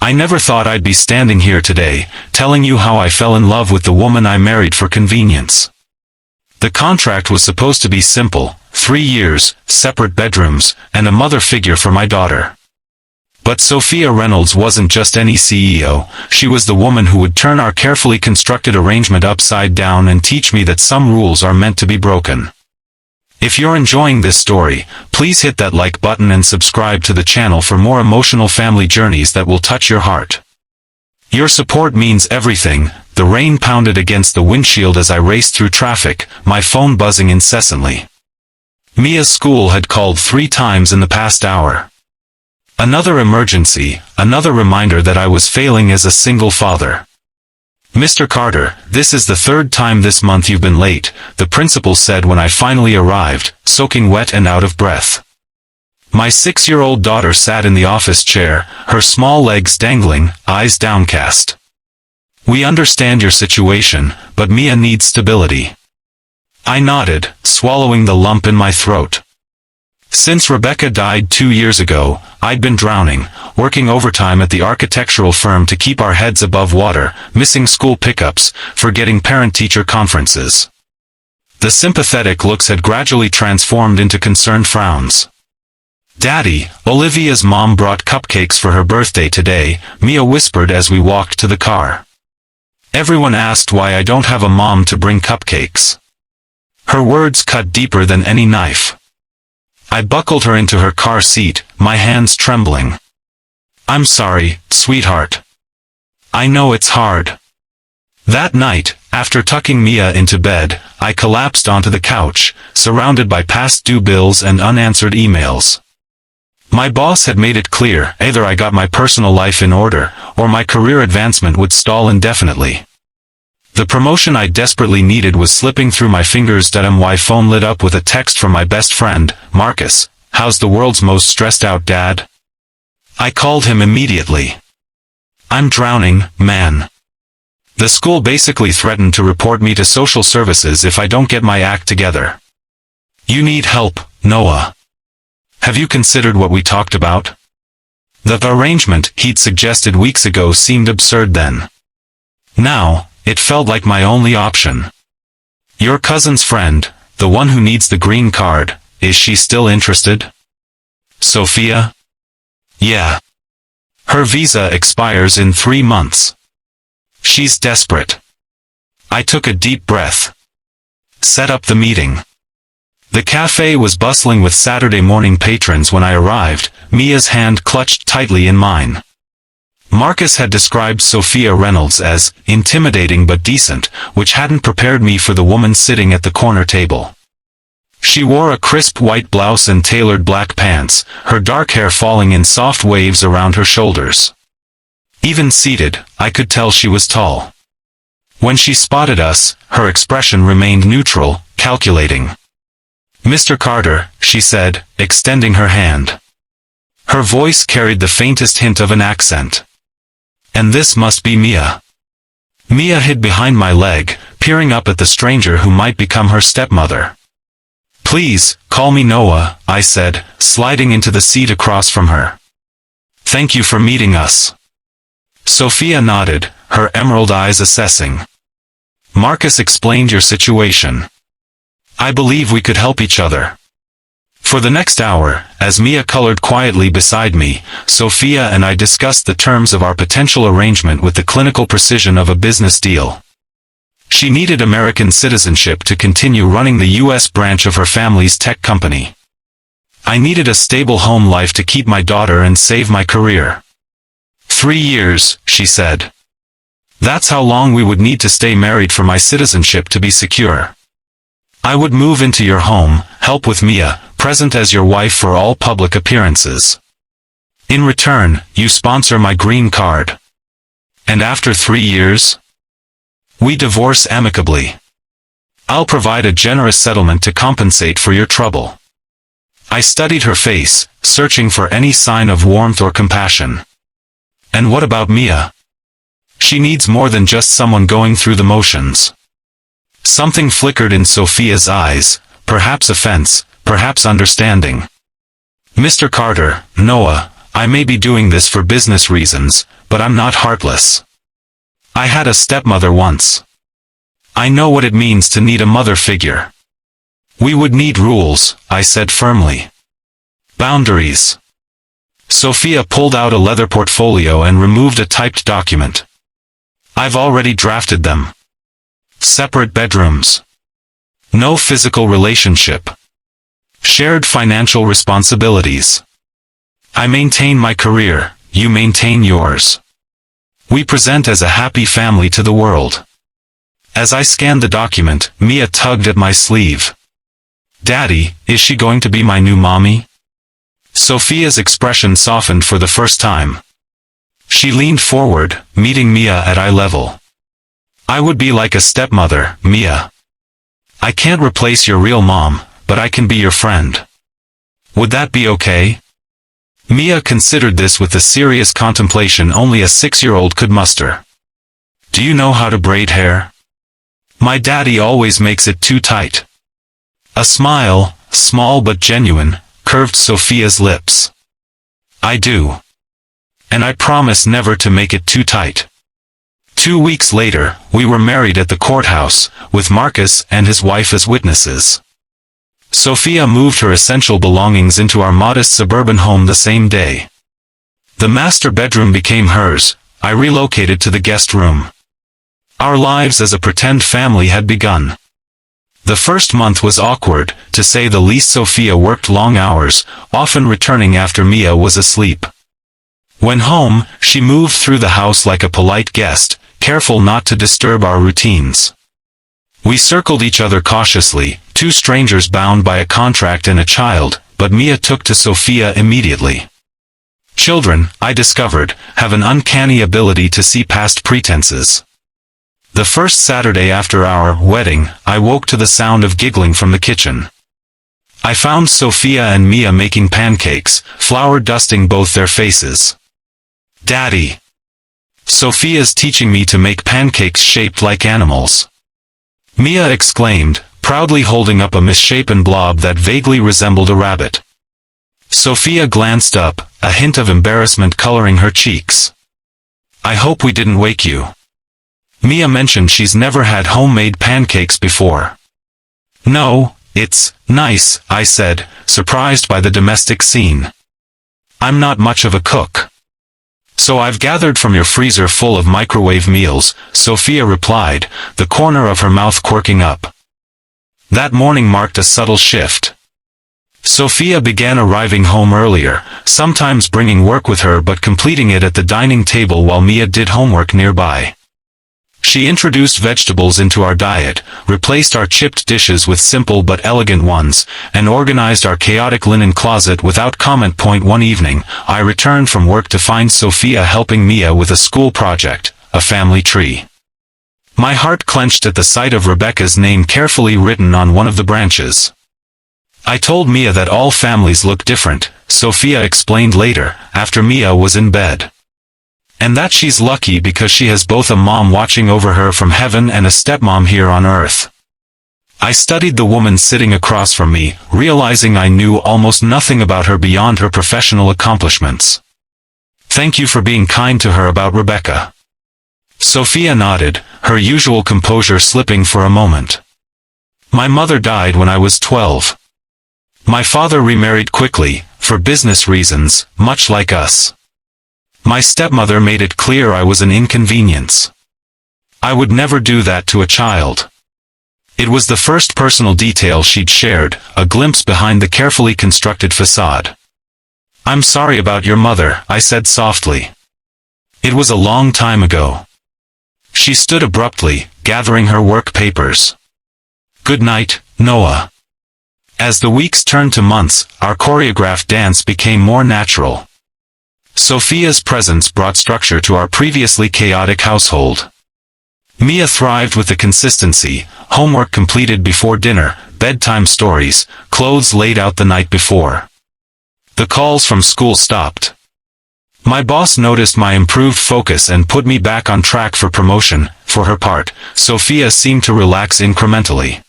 I never thought I'd be standing here today, telling you how I fell in love with the woman I married for convenience. The contract was supposed to be simple, 3 years, separate bedrooms, and a mother figure for my daughter. But Sophia Reynolds wasn't just any CEO, she was the woman who would turn our carefully constructed arrangement upside down and teach me that some rules are meant to be broken. If you're enjoying this story, please hit that like button and subscribe to the channel for more emotional family journeys that will touch your heart. Your support means everything. The rain pounded against the windshield as I raced through traffic, my phone buzzing incessantly. Mia's school had called 3 times in the past hour. Another emergency, another reminder that I was failing as a single father. "Mr. Carter, this is the 3rd time this month you've been late," the principal said when I finally arrived, soaking wet and out of breath. My 6-year-old daughter sat in the office chair, her small legs dangling, eyes downcast. "We understand your situation, but Mia needs stability." I nodded, swallowing the lump in my throat. Since Rebecca died 2 years ago, I'd been drowning, working overtime at the architectural firm to keep our heads above water, missing school pickups, forgetting parent-teacher conferences. The sympathetic looks had gradually transformed into concerned frowns. "Daddy, Olivia's mom brought cupcakes for her birthday today," Mia whispered as we walked to the car. Everyone asked why I don't have a mom to bring cupcakes. Her words cut deeper than any knife. I buckled her into her car seat, my hands trembling. "I'm sorry, sweetheart. I know it's hard." That night, after tucking Mia into bed, I collapsed onto the couch, surrounded by past due bills and unanswered emails. My boss had made it clear, either I got my personal life in order, or my career advancement would stall indefinitely. The promotion I desperately needed was slipping through my fingers. My phone lit up with a text from my best friend, Marcus. "How's the world's most stressed out dad?" I called him immediately. "I'm drowning, man. The school basically threatened to report me to social services if I don't get my act together. You need help, Noah. Have you considered what we talked about?" The arrangement he'd suggested weeks ago seemed absurd then. Now, it felt like my only option. "Your cousin's friend, the one who needs the green card, is she still interested?" "Sophia?" "Yeah. Her visa expires in 3 months. She's desperate." I took a deep breath. Set up the meeting. The cafe was bustling with Saturday morning patrons when I arrived, Mia's hand clutched tightly in mine. Marcus had described Sophia Reynolds as intimidating but decent, which hadn't prepared me for the woman sitting at the corner table. She wore a crisp white blouse and tailored black pants, her dark hair falling in soft waves around her shoulders. Even seated, I could tell she was tall. When she spotted us, her expression remained neutral, calculating. "Mr. Carter," she said, extending her hand. Her voice carried the faintest hint of an accent. "And this must be Mia." Mia hid behind my leg, peering up at the stranger who might become her stepmother. "Please, call me Noah," I said, sliding into the seat across from her. "Thank you for meeting us." Sophia nodded, her emerald eyes assessing. "Marcus explained your situation. I believe we could help each other." For the next hour, as Mia colored quietly beside me, Sophia and I discussed the terms of our potential arrangement with the clinical precision of a business deal. She needed American citizenship to continue running the U.S. branch of her family's tech company. I needed a stable home life to keep my daughter and save my career. 3 years, she said. That's how long we would need to stay married for my citizenship to be secure. I would move into your home, help with Mia, present as your wife for all public appearances. In return, you sponsor my green card. And after 3 years? We divorce amicably. I'll provide a generous settlement to compensate for your trouble. I studied her face, searching for any sign of warmth or compassion. And what about Mia? She needs more than just someone going through the motions. Something flickered in Sophia's eyes, perhaps offense, perhaps understanding. Mr. Carter, Noah, I may be doing this for business reasons, but I'm not heartless. I had a stepmother once. I know what it means to need a mother figure. We would need rules, I said firmly. Boundaries. Sophia pulled out a leather portfolio and removed a typed document. I've already drafted them. Separate bedrooms. No physical relationship. Shared financial responsibilities. I maintain my career, you maintain yours. We present as a happy family to the world. As I scanned the document, Mia tugged at my sleeve. Daddy, is she going to be my new mommy? Sophia's expression softened for the first time. She leaned forward, meeting Mia at eye level. I would be like a stepmother, Mia. I can't replace your real mom, but I can be your friend. Would that be okay? Mia considered this with the serious contemplation only a 6-year-old could muster. Do you know how to braid hair? My daddy always makes it too tight. A smile, small but genuine, curved Sophia's lips. I do. And I promise never to make it too tight. 2 weeks later, we were married at the courthouse, with Marcus and his wife as witnesses. Sophia moved her essential belongings into our modest suburban home the same day. The master bedroom became hers. I relocated to the guest room. Our lives as a pretend family had begun. The first month was awkward, to say the least. Sophia worked long hours, often returning after Mia was asleep. When home, she moved through the house like a polite guest, careful not to disturb our routines. We circled each other cautiously, two strangers bound by a contract and a child, but Mia took to Sophia immediately. Children, I discovered, have an uncanny ability to see past pretenses. The first Saturday after our wedding, I woke to the sound of giggling from the kitchen. I found Sophia and Mia making pancakes, flour dusting both their faces. Daddy! Sophia's teaching me to make pancakes shaped like animals. Mia exclaimed, proudly holding up a misshapen blob that vaguely resembled a rabbit. Sophia glanced up, a hint of embarrassment coloring her cheeks. I hope we didn't wake you. Mia mentioned she's never had homemade pancakes before. No, it's nice, I said, surprised by the domestic scene. I'm not much of a cook. So I've gathered from your freezer full of microwave meals, Sophia replied, the corner of her mouth quirking up. That morning marked a subtle shift. Sophia began arriving home earlier, sometimes bringing work with her but completing it at the dining table while Mia did homework nearby. She introduced vegetables into our diet, replaced our chipped dishes with simple but elegant ones, and organized our chaotic linen closet without comment. One evening, I returned from work to find Sophia helping Mia with a school project, a family tree. My heart clenched at the sight of Rebecca's name carefully written on one of the branches. I told Mia that all families look different, Sophia explained later, after Mia was in bed. And that she's lucky because she has both a mom watching over her from heaven and a stepmom here on earth. I studied the woman sitting across from me, realizing I knew almost nothing about her beyond her professional accomplishments. Thank you for being kind to her about Rebecca. Sophia nodded, her usual composure slipping for a moment. My mother died when I was 12. My father remarried quickly, for business reasons, much like us. My stepmother made it clear I was an inconvenience. I would never do that to a child. It was the first personal detail she'd shared, a glimpse behind the carefully constructed facade. I'm sorry about your mother, I said softly. It was a long time ago. She stood abruptly, gathering her work papers. Good night, Noah. As the weeks turned to months, our choreographed dance became more natural. Sophia's presence brought structure to our previously chaotic household. Mia thrived with the consistency, homework completed before dinner, bedtime stories, clothes laid out the night before. The calls from school stopped. My boss noticed my improved focus and put me back on track for promotion. For her part, Sophia seemed to relax incrementally.